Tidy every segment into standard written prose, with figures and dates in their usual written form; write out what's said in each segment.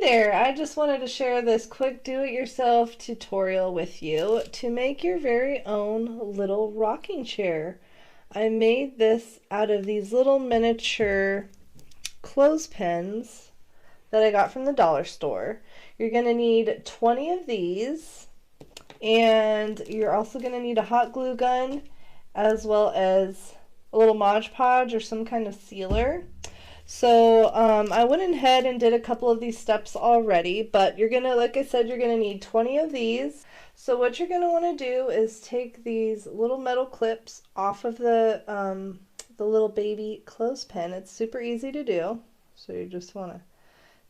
there, I just wanted to share this quick do-it-yourself tutorial with you to make your very own little rocking chair. I made this out of these little miniature clothespins that I got from the dollar store. You're going to need 20 of these, and you're also going to need a hot glue gun as well as a little Mod Podge or some kind of sealer. So I went ahead and did a couple of these steps already, but you're gonna, like I said, you're gonna need 20 of these. So what you're gonna want to do is take these little metal clips off of the little baby clothespin. It's super easy to do. So you just want to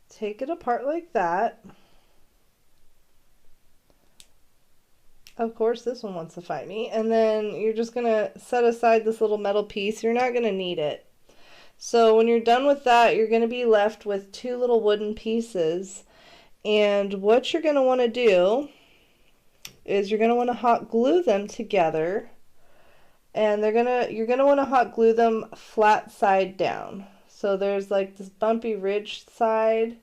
take it apart like that. Of course, this one wants to fight me. And then you're just gonna set aside this little metal piece. You're not gonna need it. So when you're done with that, you're going to be left with two little wooden pieces. And what you're going to want to do is you're going to want to hot glue them together. And you're going to want to hot glue them flat side down. So there's like this bumpy ridge side,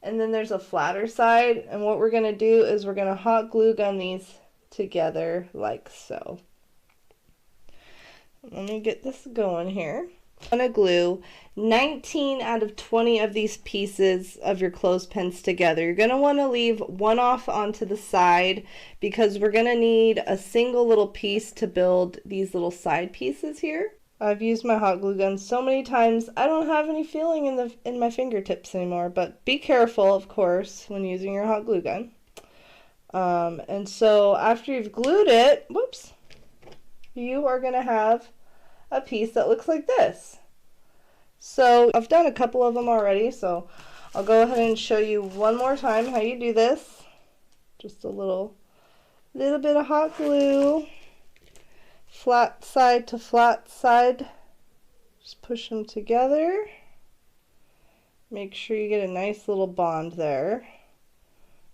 and then there's a flatter side. And what we're going to do is we're going to hot glue gun these together like so. Let me get this going here. I'm going to glue 19 out of 20 of these pieces of your clothespins together. You're going to want to leave one off onto the side because we're going to need a single little piece to build these little side pieces here. I've used my hot glue gun so many times I don't have any feeling in my fingertips anymore, but be careful, of course, when using your hot glue gun. And so after you've glued it, whoops, you are going to have a piece that looks like this. So I've done a couple of them already, so I'll go ahead and show you one more time how you do this. Just a little bit of hot glue, flat side to flat side. Just push them together. Make sure you get a nice little bond there.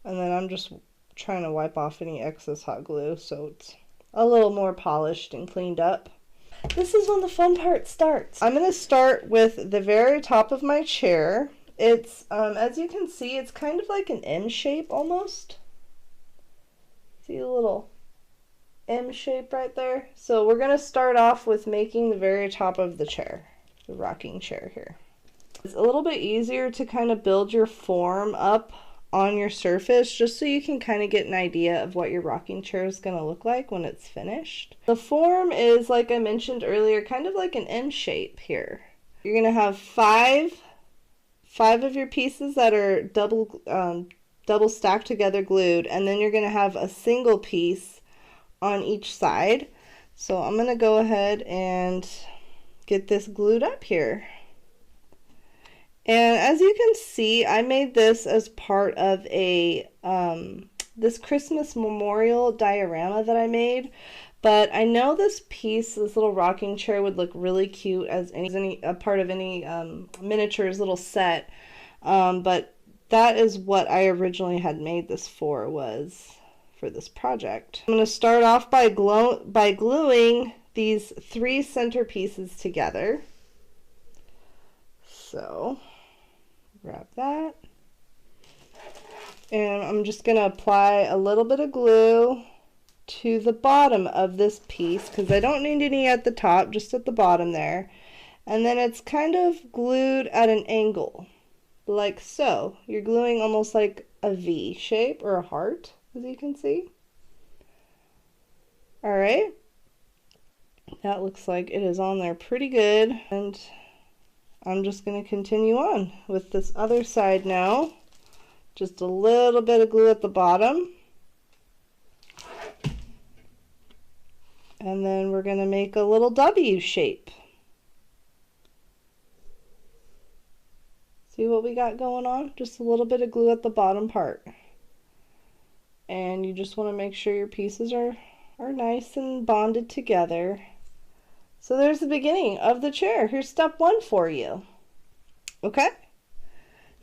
And then I'm just trying to wipe off any excess hot glue so it's a little more polished and cleaned up. This is when the fun part starts. I'm going to start with the very top of my chair. It's, as you can see, it's kind of like an M shape almost. See a little M shape right there? So we're going to start off with making the very top of the chair, the rocking chair here. It's a little bit easier to kind of build your form up on your surface just so you can kind of get an idea of what your rocking chair is going to look like when it's finished. The form is, like I mentioned earlier, kind of like an M shape here. You're going to have five of your pieces that are double stacked together glued, and then you're going to have a single piece on each side. So I'm going to go ahead and get this glued up here. And as you can see, I made this as part of a this Christmas memorial diorama that I made. But I know this piece, this little rocking chair, would look really cute as a part of any miniatures little set. But that is what I originally had made this for, was for this project. I'm going to start off by gluing these three center pieces together. So grab that, and I'm just going to apply a little bit of glue to the bottom of this piece because I don't need any at the top, just at the bottom there. And then it's kind of glued at an angle like so. You're gluing almost like a V shape or a heart, as you can see. Alright, that looks like it is on there pretty good, and I'm just going to continue on with this other side now. Just a little bit of glue at the bottom. And then we're going to make a little W shape. See what we got going on? Just a little bit of glue at the bottom part. And you just want to make sure your pieces are nice and bonded together. So there's the beginning of the chair. Here's step one for you. Okay?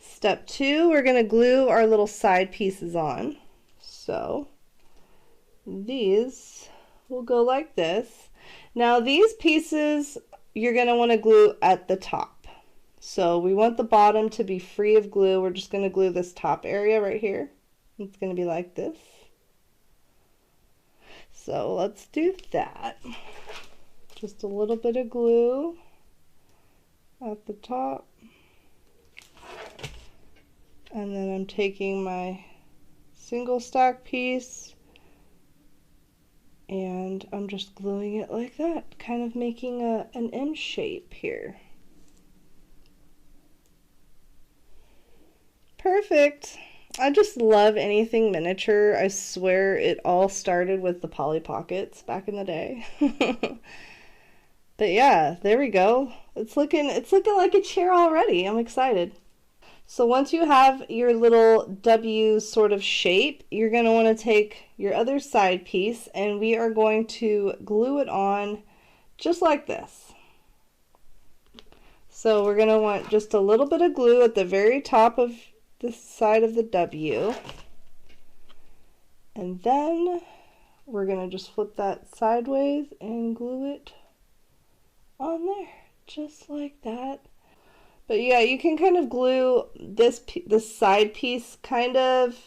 Step two, we're going to glue our little side pieces on. So these will go like this. Now these pieces you're going to want to glue at the top. So we want the bottom to be free of glue. We're just going to glue this top area right here. It's going to be like this. So let's do that. Just a little bit of glue at the top. And then I'm taking my single stack piece and I'm just gluing it like that, kind of making an M shape here. Perfect. I just love anything miniature. I swear it all started with the Polly Pockets back in the day. But yeah, there we go. It's looking like a chair already. I'm excited. So once you have your little W sort of shape, you're going to want to take your other side piece and we are going to glue it on just like this. So we're going to want just a little bit of glue at the very top of this side of the W. And then we're going to just flip that sideways and glue it on there, just like that. But yeah, you can kind of glue this side piece kind of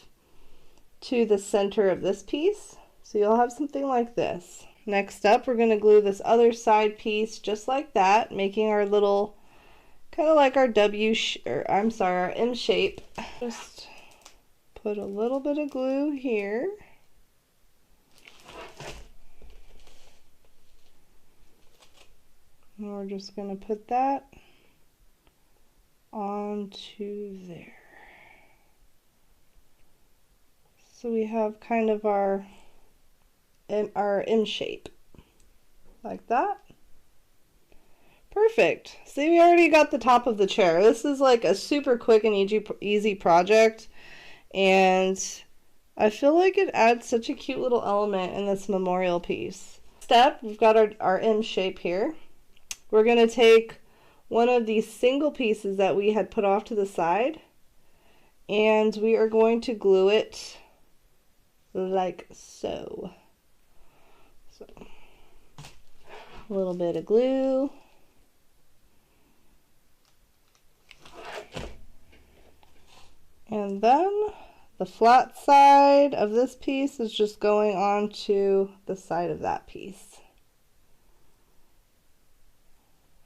to the center of this piece. So you'll have something like this. Next up, we're going to glue this other side piece just like that, making our little, kind of like our our M shape. Just put a little bit of glue here. And we're just going to put that onto there. So we have kind of our M shape like that. Perfect. See, we already got the top of the chair. This is like a super quick and easy project, and I feel like it adds such a cute little element in this memorial piece. Step, we've got our M shape here. We're going to take one of these single pieces that we had put off to the side, and we are going to glue it like so. So, a little bit of glue. And then the flat side of this piece is just going onto the side of that piece.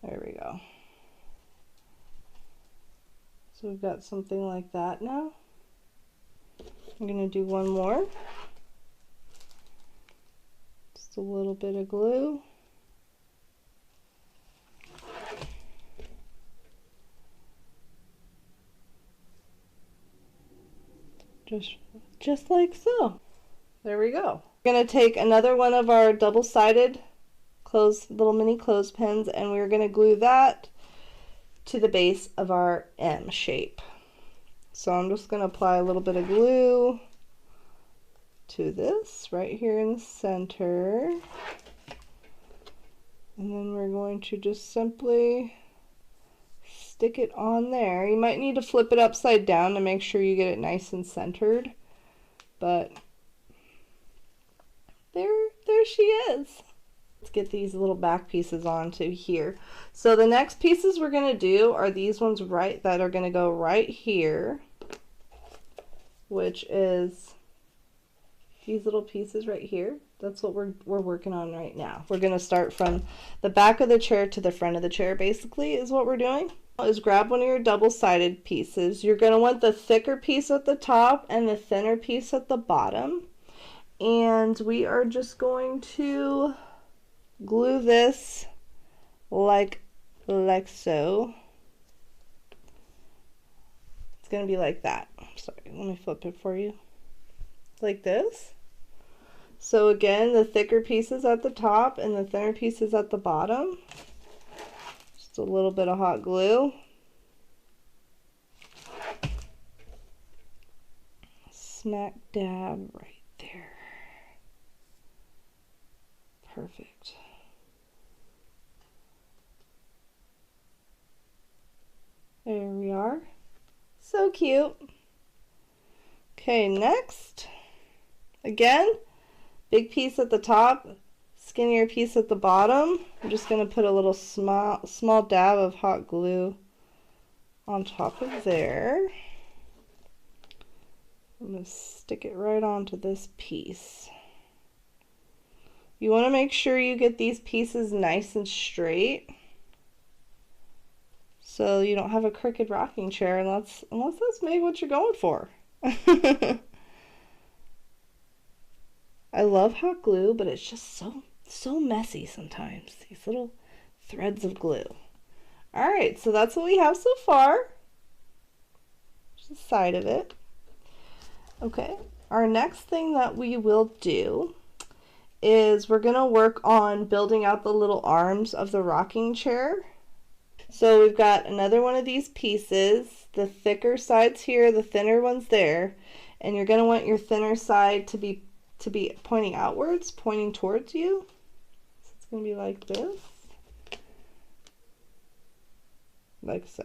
There we go. So we've got something like that now. I'm going to do one more. Just a little bit of glue. Just like so. There we go. We're going to take another one of our double-sided little mini clothespins, and we're going to glue that to the base of our M shape. So I'm just going to apply a little bit of glue to this right here in the center, and then we're going to just simply stick it on there. You might need to flip it upside down to make sure you get it nice and centered, but there she is. Let's get these little back pieces onto here. So the next pieces we're going to do are these ones that are going to go right here, which is these little pieces right here. That's what we're working on right now. We're going to start from the back of the chair to the front of the chair, basically, is what we're doing. Is grab one of your double-sided pieces. You're going to want the thicker piece at the top and the thinner piece at the bottom. And we are just going to glue this like so. It's going to be like that. Sorry, let me flip it for you. Like this. So again, the thicker pieces at the top and the thinner pieces at the bottom. Just a little bit of hot glue. Smack dab right there. Perfect. There we are. So cute. Okay, next. Again, big piece at the top, skinnier piece at the bottom. I'm just going to put a little small dab of hot glue on top of there. I'm going to stick it right onto this piece. You want to make sure you get these pieces nice and straight so you don't have a crooked rocking chair unless that's maybe what you're going for. I love hot glue, but it's just so messy sometimes, these little threads of glue. Alright, so that's what we have so far. Just the side of it. Okay, our next thing that we will do is we're going to work on building out the little arms of the rocking chair. So we've got another one of these pieces, the thicker sides here, the thinner ones there, and you're going to want your thinner side to be pointing outwards, pointing towards you. So it's going to be like this. Like so.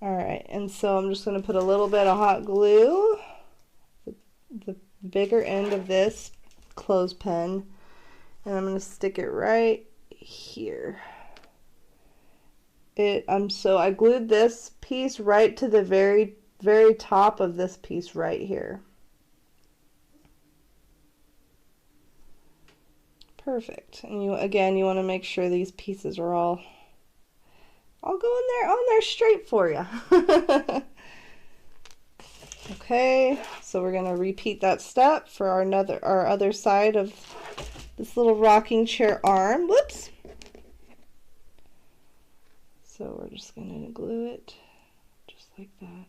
Alright, and so I'm just going to put a little bit of hot glue, the bigger end of this clothespin, and I'm going to stick it right here. I glued this piece right to the very top of this piece right here. Perfect. And you want to make sure these pieces are all going on there straight for you. Okay, so we're going to repeat that step for our other side of this little rocking chair arm. Whoops. So we're just going to glue it just like that.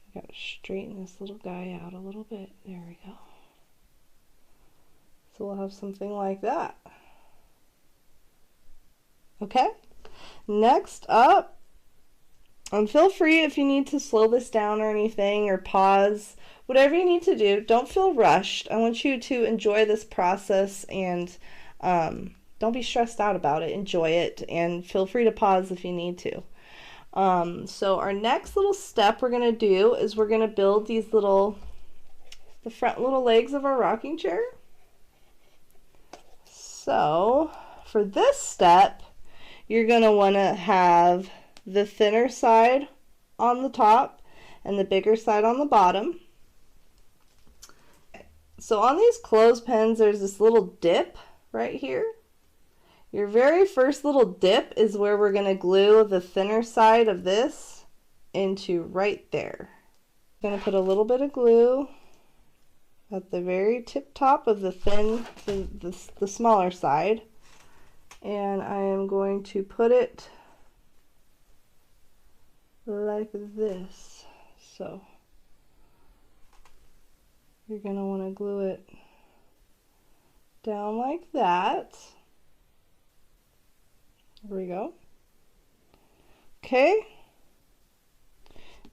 I got to straighten this little guy out a little bit. There we go. So we'll have something like that. Okay, next up, and feel free if you need to slow this down or anything, or pause, whatever you need to do. Don't feel rushed. I want you to enjoy this process, and don't be stressed out about it. Enjoy it, and feel free to pause if you need to. So our next little step we're going to do is we're going to build these the front little legs of our rocking chair. So for this step, you're going to want to have the thinner side on the top and the bigger side on the bottom. So on these clothespins, there's this little dip right here. Your very first little dip is where we're going to glue the thinner side of this into right there. I'm going to put a little bit of glue at the very tip top of the the smaller side. And I am going to put it like this. So you're going to want to glue it down like that. There we go. Okay.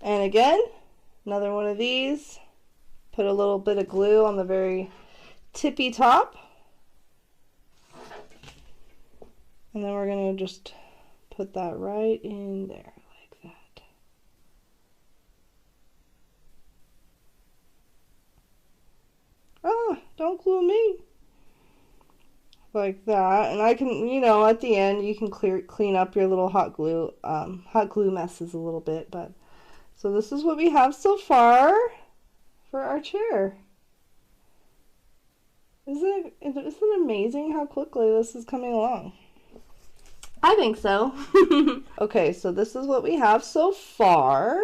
And again, another one of these. Put a little bit of glue on the very tippy top. And then we're going to just put that right in there like that. Ah, don't glue me. Like that. And I can, at the end you can clean up your little hot glue messes a little bit. But so this is what we have so far for our chair. Isn't it amazing how quickly this is coming along? I think so. Okay, so this is what we have so far.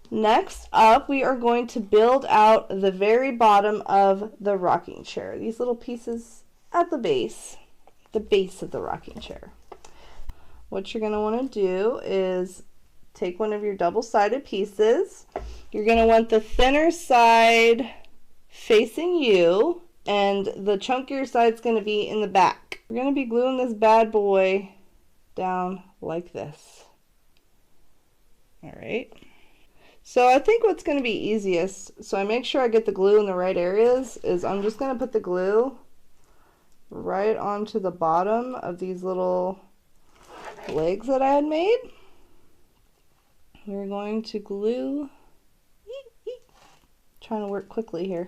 Next up, we are going to build out the very bottom of the rocking chair. These little pieces at the base of the rocking chair. What you're going to want to do is take one of your double-sided pieces. You're going to want the thinner side facing you, and the chunkier side is going to be in the back. We're going to be gluing this bad boy down like this. Alright. So I think what's going to be easiest, so I make sure I get the glue in the right areas, is I'm just going to put the glue right onto the bottom of these little legs that I had made. We're going to glue, trying to work quickly here.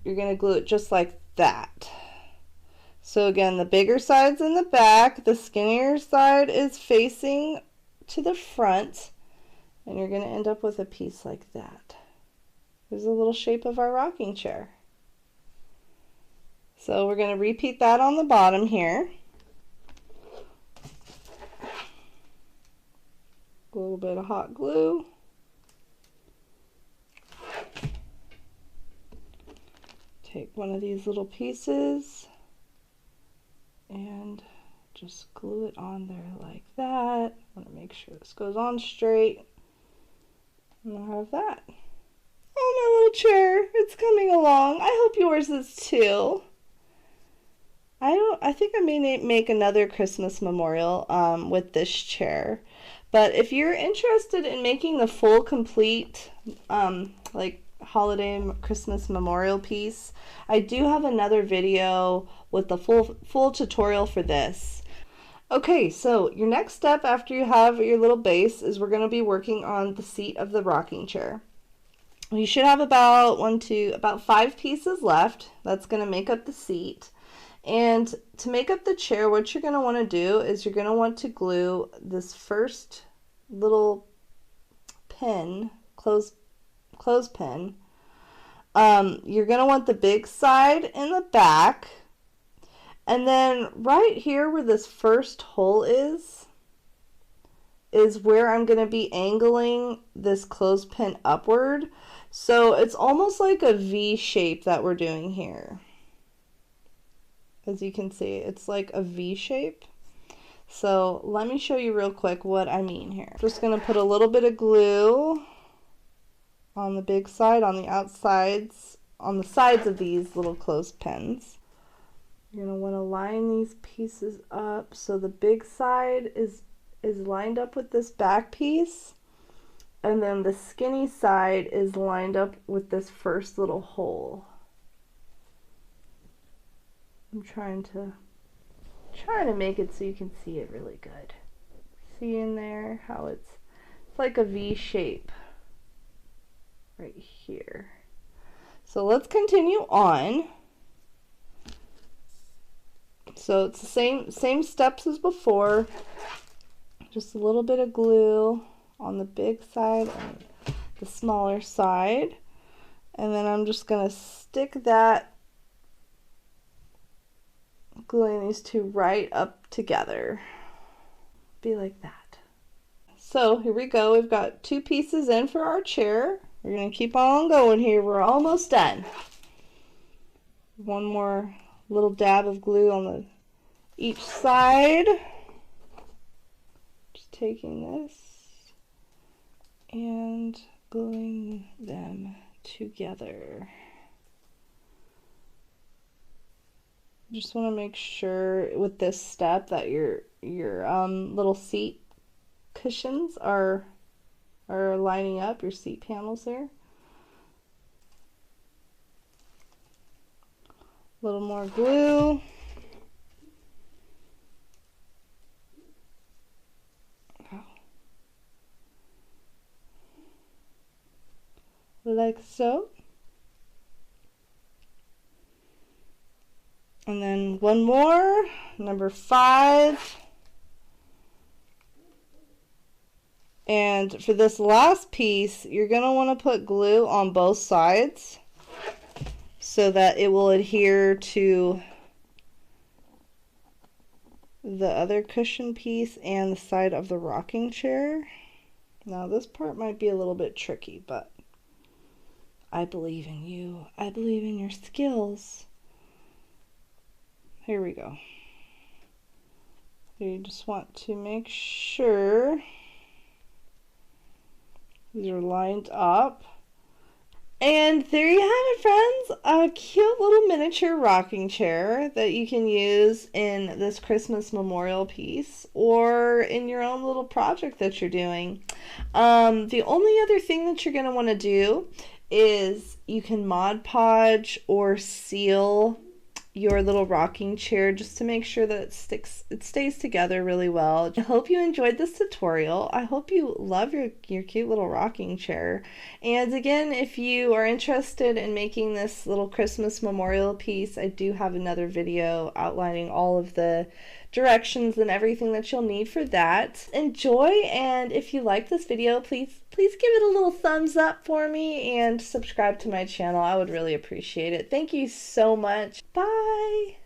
You're going to glue it just like that. So again, the bigger side's in the back, the skinnier side is facing to the front, and you're going to end up with a piece like that. There's a little shape of our rocking chair. So we're going to repeat that on the bottom here. A little bit of hot glue. Take one of these little pieces and just glue it on there like that. I want to make sure this goes on straight. And I have that. Oh, my little chair, it's coming along. I hope yours is too. I think I may make another Christmas memorial with this chair. But if you're interested in making the full complete like holiday Christmas memorial piece, I do have another video with the full tutorial for this. Okay, so your next step after you have your little base is we're going to be working on the seat of the rocking chair. You should have about 5 pieces left. That's going to make up the seat. And to make up the chair, what you're going to want to do is you're going to want to glue this first little pin, clothespin. You're going to want the big side in the back. And then right here where this first hole is where I'm going to be angling this clothespin upward. So it's almost like a V shape that we're doing here. As you can see, it's like a V shape. So let me show you real quick what I mean here. Just going to put a little bit of glue on the big side, on the outsides, on the sides of these little clothespins. You're going to want to line these pieces up so the big side is lined up with this back piece, and then the skinny side is lined up with this first little hole. I'm trying to make it so you can see it really good. See in there how it's like a V shape right here. So let's continue on. So it's the same steps as before. Just a little bit of glue on the big side and the smaller side. And then I'm just going to stick that, gluing these two right up together. Be like that. So here we go. We've got 2 pieces in for our chair. We're going to keep on going here. We're almost done. One more little dab of glue on each side. Just taking this and gluing them together. Just want to make sure with this step that your little seat cushions are lining up, your seat panels there. A little more glue. Like so. And then one more, number 5. And for this last piece, you're going to want to put glue on both sides so that it will adhere to the other cushion piece and the side of the rocking chair. Now this part might be a little bit tricky, but I believe in you. I believe in your skills. Here we go. You just want to make sure these are lined up. And there you have it, friends. A cute little miniature rocking chair that you can use in this Christmas memorial piece or in your own little project that you're doing. The only other thing that you're going to want to do is you can Mod Podge or seal your little rocking chair just to make sure that it stays together really well. I hope you enjoyed this tutorial. I hope you love your cute little rocking chair. And again, if you are interested in making this little Christmas memorial piece, I do have another video outlining all of the directions and everything that you'll need for that. Enjoy, and if you like this video, please give it a little thumbs up for me and subscribe to my channel. I would really appreciate it. Thank you so much. Bye!